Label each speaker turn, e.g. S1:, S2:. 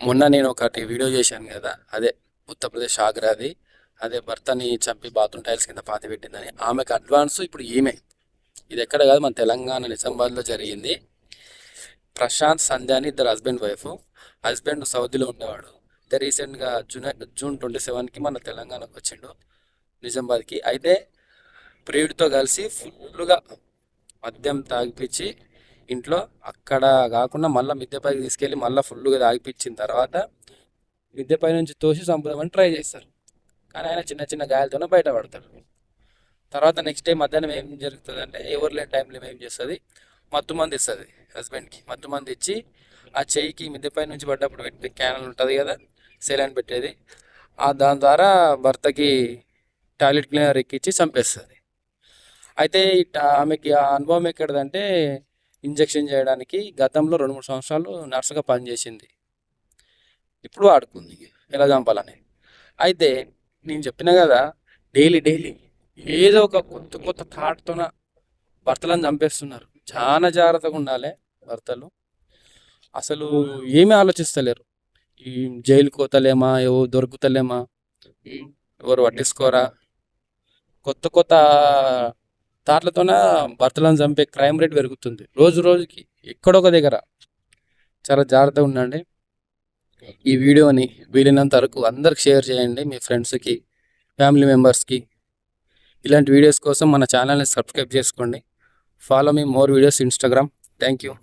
S1: మొన్న నేను ఒకటి వీడియో చేశాను కదా, అదే ఉత్తరప్రదేశ్ ఆగ్రాది. అదే భర్తని చంపి బాత్రూమ్ టైల్స్ కింద పాతి పెట్టిందని. ఆమెకు అడ్వాన్స్ ఇప్పుడు ఈమె. ఇది ఎక్కడ కాదు, మన తెలంగాణ నిజామాబాద్లో జరిగింది. ప్రశాంత్ సంధ్య అని ఇద్దరు హస్బెండ్ వైఫ్. హస్బెండ్ సౌదీలో ఉండేవాడు. అయితే రీసెంట్గా జూన్ 27కి మన తెలంగాణకు వచ్చిండు, నిజామాబాద్కి. అయితే ప్రియుడితో కలిసి ఫుల్గా మద్యం తాగిపించి ఇంట్లో, అక్కడ కాకుండా మళ్ళీ మిద్దెపైకి తీసుకెళ్ళి మళ్ళీ ఫుల్గా తాగిపించిన తర్వాత మిద్దెపై నుంచి తోసి చంపుదామని ట్రై చేస్తారు. కానీ ఆయన చిన్న చిన్న గాయాలతోనే బయటపడతాడు. తర్వాత నెక్స్ట్ డే మధ్యాహ్నం ఏం జరుగుతుంది అంటే, ఎవరు లేని టైంలో ఏం చేస్తుంది, మత్తు మంది ఇస్తుంది హస్బెండ్కి. మత్తు మంది ఇచ్చి ఆ చెయ్యికి మిద్దెపై నుంచి పడ్డప్పుడు పెట్టి క్యానల్ ఉంటుంది కదా, సెలైన్ పెట్టేది, ఆ దాని ద్వారా భర్తకి టాయిలెట్ క్లీనర్ ఎక్కించి చంపేస్తుంది. అయితే ఆమెకి ఆ అనుభవం ఎక్కడదంటే, ఇంజెక్షన్ చేయడానికి గతంలో 2-3 సంవత్సరాలు నర్సుగా పనిచేసింది. ఇప్పుడు ఆడుకుంది ఎలా చంపాలని. అయితే నేను చెప్పిన కదా, డైలీ డైలీ ఏదో ఒక కొత్త కొత్త థాట్తోన భర్తలను చంపేస్తున్నారు. చాలా జాగ్రత్తగా ఉండాలి భర్తలు. అసలు ఏమీ ఆలోచిస్తలేరు. ఈ జైలు కోతలేమా, ఎవరు దొరుకుతలేమా, ఎవరు పట్టించుకోరా, కొత్త కొత్త థాట్లతోన భర్తలను చంపే క్రైమ్ రేట్ పెరుగుతుంది రోజు రోజుకి, ఎక్కడొక దగ్గర. చాలా జాగ్రత్తగా ఉండండి. ఈ వీడియోని వీలైనంత వరకు అందరికి షేర్ చేయండి, మీ ఫ్రెండ్స్కి, ఫ్యామిలీ మెంబర్స్కి. ఇలాంటి వీడియోస్ కోసం మన ఛానల్ని సబ్స్క్రైబ్ చేసుకోండి. Follow me more videos Instagram. Thank you.